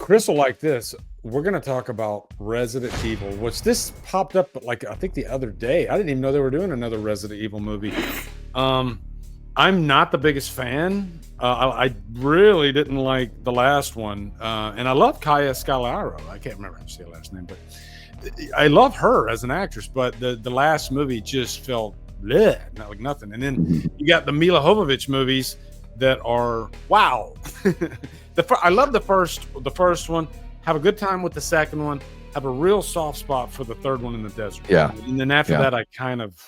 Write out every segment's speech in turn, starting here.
Chris will like this. We're going to talk about Resident Evil, which this popped up like I think the other day. I didn't even know they were doing another Resident Evil movie. I'm not the biggest fan. I really didn't like the last one, and I love Kaya Scalaro. I can't remember how to say her last name, but I love her as an actress. But the last movie just felt bleh, not like nothing. And then you got the Mila Jovovich movies that are wow. I love the first one. Have a good time with the second one. Have a real soft spot for the third one in the desert. Yeah, and then after that, I kind of.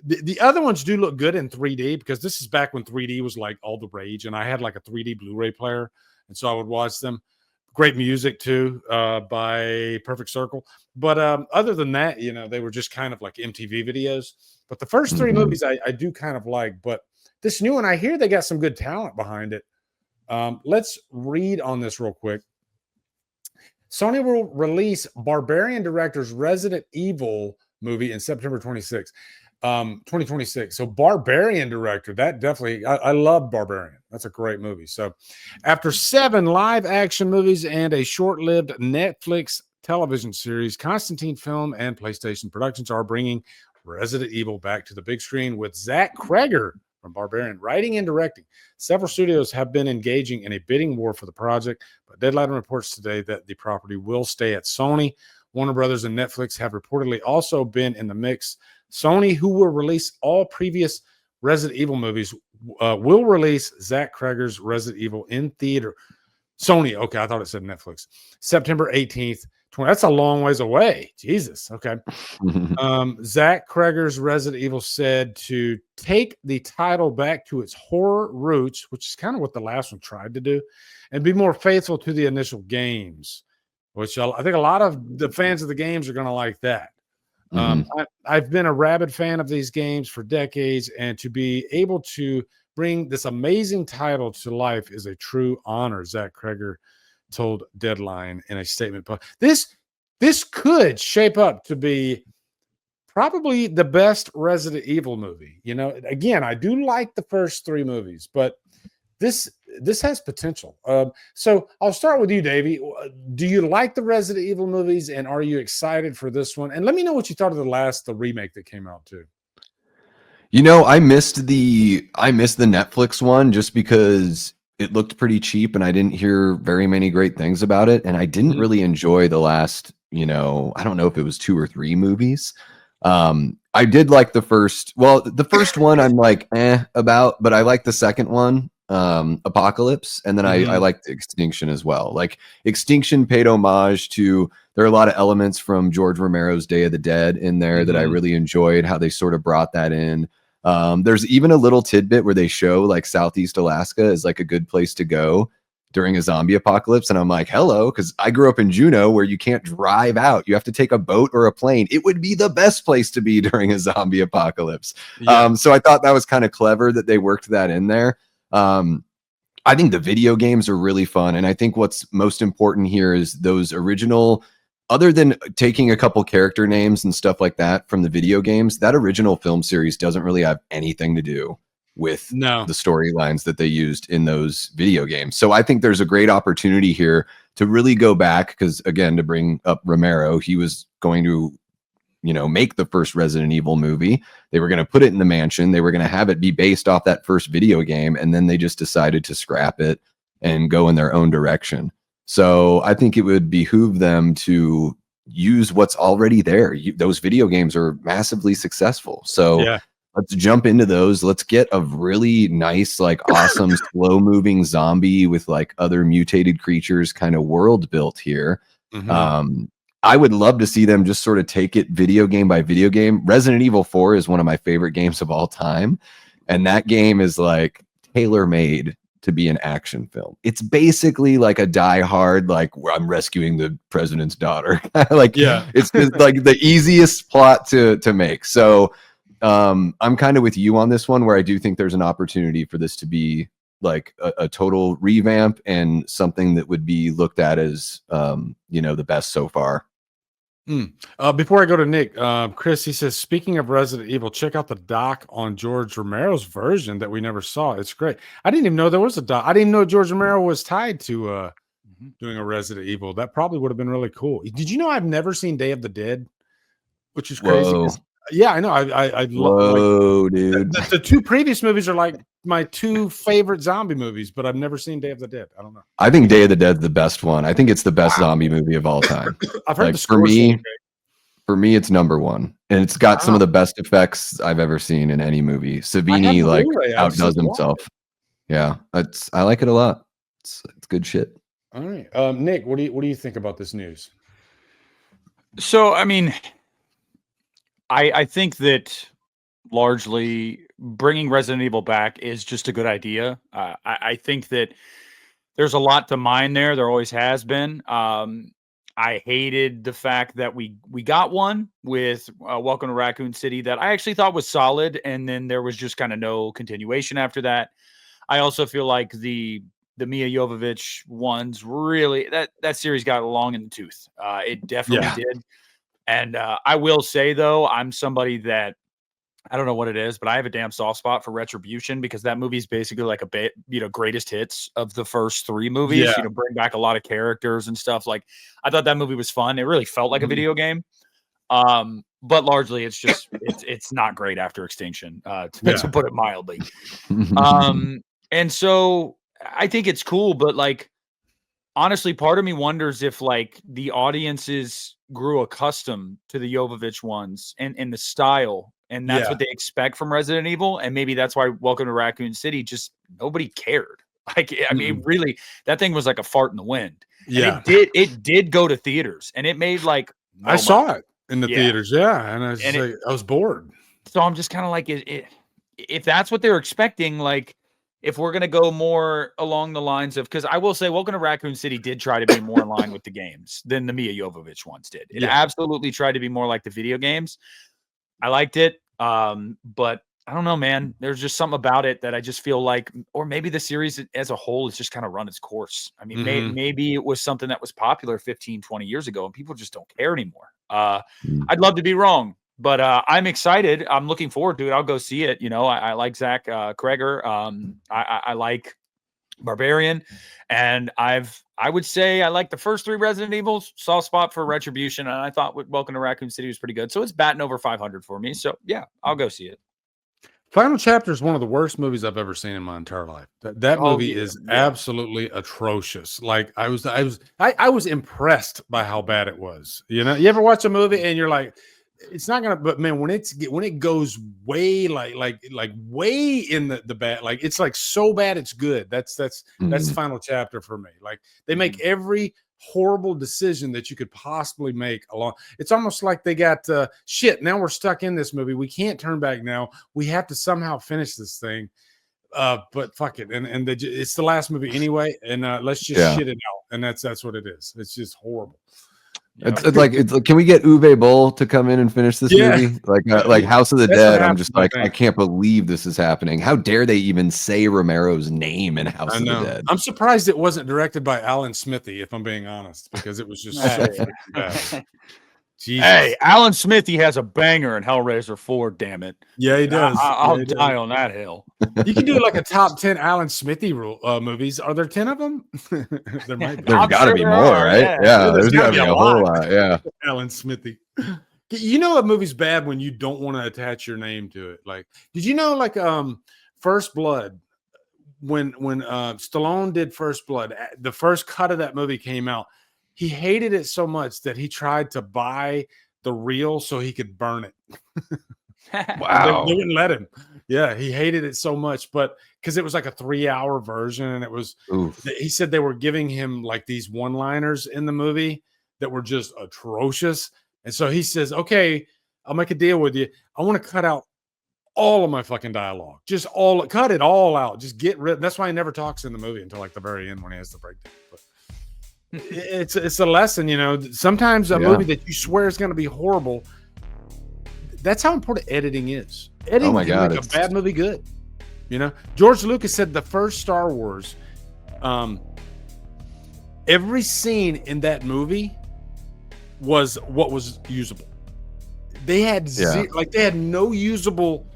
The other ones do look good in 3D because this is back when 3D was like all the rage, and I had like a 3D Blu-ray player, and so I would watch them. Great music too by Perfect Circle, but other than that, they were just kind of like MTV videos. But the first three movies I do kind of like, but this new one, I hear they got some good talent behind it. Let's read on this real quick. Sony will release Barbarian director's Resident Evil movie in September 2026. So Barbarian director, that definitely, I love Barbarian. That's a great movie. So after 7 live action movies and a short-lived Netflix television series, Constantine Film and PlayStation Productions are bringing Resident Evil back to the big screen with Zach Kreger from Barbarian writing and directing. Several studios have been engaging in a bidding war for the project, but Deadline reports today that the property will stay at Sony. Warner Brothers and Netflix have reportedly also been in the mix. Sony, who will release all previous Resident Evil movies, will release Zach Kreger's Resident Evil in theater. Sony, okay, I thought it said Netflix. September 18th. That's a long ways away. Jesus, okay. Zach Kreger's Resident Evil said to take the title back to its horror roots, which is kind of what the last one tried to do, and be more faithful to the initial games, which I think a lot of the fans of the games are going to like that. I've been a rabid fan of these games for decades, and to be able to bring this amazing title to life is a true honor, Zach Kreger told Deadline in a statement. But this could shape up to be probably the best Resident Evil movie. Again, I do like the first 3 movies, but this has potential. So I'll start with you, Davey. Do you like the Resident Evil movies, and are you excited for this one? And let me know what you thought of the remake that came out too. I missed the Netflix one just because it looked pretty cheap and I didn't hear very many great things about it. And I didn't really enjoy the last, I don't know if it was 2 or 3 movies. I did like the first one I'm like, about, but I like the second one, Apocalypse. And then I liked Extinction as well. Like Extinction paid homage to, there are a lot of elements from George Romero's Day of the Dead in there that I really enjoyed how they sort of brought that in. There's even a little tidbit where they show like Southeast Alaska is like a good place to go during a zombie apocalypse. And I'm like, hello, because I grew up in Juneau where you can't drive out. You have to take a boat or a plane. It would be the best place to be during a zombie apocalypse. Yeah. So I thought that was kind of clever that they worked that in there. I think the video games are really fun. And I think what's most important here is those original, other than taking a couple character names and stuff like that from the video games, that original film series doesn't really have anything to do with the storylines that they used in those video games. So I think there's a great opportunity here to really go back, because again, to bring up Romero, he was going to, make the first Resident Evil movie. They were going to put it in the mansion. They were going to have it be based off that first video game. And then they just decided to scrap it and go in their own direction. So I think it would behoove them to use what's already there. Those video games are massively successful. So let's jump into those. Let's get a really nice, like awesome, slow moving zombie with like other mutated creatures kind of world built here. I would love to see them just sort of take it video game by video game. Resident Evil 4 is one of my favorite games of all time. And that game is like tailor-made to be an action film. It's basically like a Die Hard, like where I'm rescuing the president's daughter. It's just like the easiest plot to make. So I'm kind of with you on this one, where I do think there's an opportunity for this to be like a total revamp and something that would be looked at as, the best so far. Before I go to Nick, Chris, he says, speaking of Resident Evil, check out the doc on George Romero's version that we never saw. It's great. I didn't even know there was a doc. I didn't even know George Romero was tied to doing a Resident Evil. That probably would have been really cool. Did you know I've never seen Day of the Dead, which is crazy? Whoa. Yeah, I know. I love Whoa, dude. the two previous movies are like my two favorite zombie movies, but I've never seen Day of the Dead. I don't know. I think Day of the Dead's the best one. I think it's the best zombie movie of all time. I've heard Like, the score. For me, it's number one, and it's got some of the best effects I've ever seen in any movie. Savini like outdoes himself. Yeah, I like it a lot. It's good shit. All right, Nick, what do you think about this news? So, I mean, I think that largely bringing Resident Evil back is just a good idea. I think that there's a lot to mine there. There always has been. I hated the fact that we got one with Welcome to Raccoon City that I actually thought was solid, and then there was just kind of no continuation after that. I also feel like the Mia Jovovich ones really that series got long in the tooth. It definitely did. And I will say though, I'm somebody that I don't know what it is, but I have a damn soft spot for Retribution because that movie is basically like a greatest hits of the first three movies. Yeah. Bring back a lot of characters and stuff. Like I thought that movie was fun. It really felt like a video game. But largely it's just it's not great after Extinction, to put it mildly. And so I think it's cool, but like honestly, part of me wonders if like the audiences grew accustomed to the Jovovich ones and the style. And that's what they expect from Resident Evil. And maybe that's why Welcome to Raccoon City, just nobody cared. Like, I mean, really, that thing was like a fart in the wind. Yeah. And it did go to theaters and it made like, I saw it in the theaters. Yeah. And I was bored. So I'm just kind of like, if that's what they're expecting, like, if we're going to go more along the lines of, because I will say Welcome to Raccoon City did try to be more in line with the games than the Mia Jovovich ones did. It absolutely tried to be more like the video games. I liked it, but I don't know, man. There's just something about it that I just feel like, or maybe the series as a whole has just kind of run its course. I mean, maybe it was something that was popular 15, 20 years ago, and people just don't care anymore. I'd love to be wrong, but I'm excited. I'm looking forward to it. I'll go see it. I like Zach Kreger. I like Barbarian, and I would say I like the first three Resident Evils. Soft spot for Retribution, and I thought Welcome to Raccoon City was pretty good. So it's batting over 500 for me. So yeah, I'll go see it. Final Chapter is one of the worst movies I've ever seen in my entire life. That movie is absolutely atrocious. Like I was impressed by how bad it was. You ever watch a movie and you're like, it's not gonna, but man, when it goes way like way in the bad, like it's like so bad it's good. That's Final Chapter for me. Like they make every horrible decision that you could possibly make along. It's almost like they got shit. Now we're stuck in this movie. We can't turn back now. We have to somehow finish this thing. But fuck it, and it's the last movie anyway. And let's just shit it out. And that's what it is. It's just horrible. It's like can we get Uwe Boll to come in and finish this movie? Like House of the Dead. I'm just like, I can't believe this is happening. How dare they even say Romero's name in House of the Dead? I'm surprised it wasn't directed by Alan Smithy, if I'm being honest, because it was just so freaking bad. Jesus. Hey, Alan Smithy has a banger in Hellraiser 4, damn it. Yeah, he does. I'll die on that hill. You can do like a top 10 Alan Smithy movies. Are there 10 of them? There might be. There's got to be more, right? Yeah, there's got to be a whole lot. Yeah. Alan Smithy. You know a movie's bad when you don't want to attach your name to it. Like, did you know like First Blood, when Stallone did First Blood, the first cut of that movie came out. He hated it so much that he tried to buy the reel so he could burn it. Wow. They wouldn't let him. Yeah, he hated it so much, but because it was like a 3-hour version, and it was. He said they were giving him like these one-liners in the movie that were just atrocious, and so he says, "Okay, I'll make a deal with you. I want to cut out all of my fucking dialogue, cut it all out. Just get rid." That's why he never talks in the movie until like the very end when he has the breakdown. But it's a lesson, sometimes a movie that you swear is going to be horrible. That's how important editing is. Editing can make a bad movie good. George Lucas said the first Star Wars, every scene in that movie was what was usable. They had they had no usable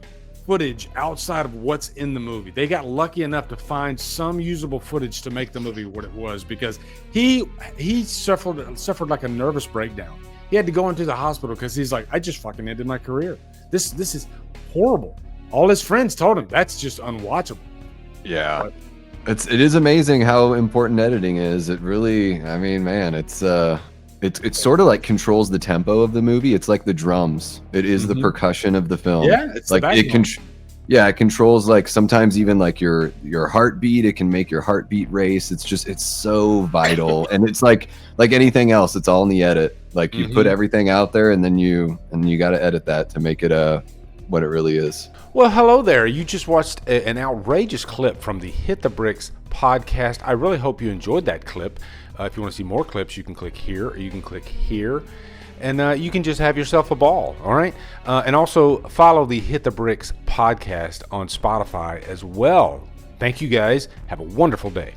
footage outside of what's in the movie. They got lucky enough to find some usable footage to make the movie what it was, because he suffered like a nervous breakdown. He had to go into the hospital because he's like, I just fucking ended my career. This is horrible. All his friends told him that's just unwatchable. Yeah. It is amazing how important editing is. It really, I mean, man, it's sort of like controls the tempo of the movie. It's like the drums. It is the percussion of the film. Yeah, it's like it controls like sometimes even like your heartbeat. It can make your heartbeat race. It's so vital. And it's like anything else, it's all in the edit. Like you put everything out there, and then you got to edit that to make it what it really is. Well, hello there. You just watched an outrageous clip from the Hit the Bricks podcast. I really hope you enjoyed that clip. If you want to see more clips, you can click here, or you can click here, and you can just have yourself a ball, all right? And also follow the Hit the Bricks podcast on Spotify as well. Thank you guys. Have a wonderful day.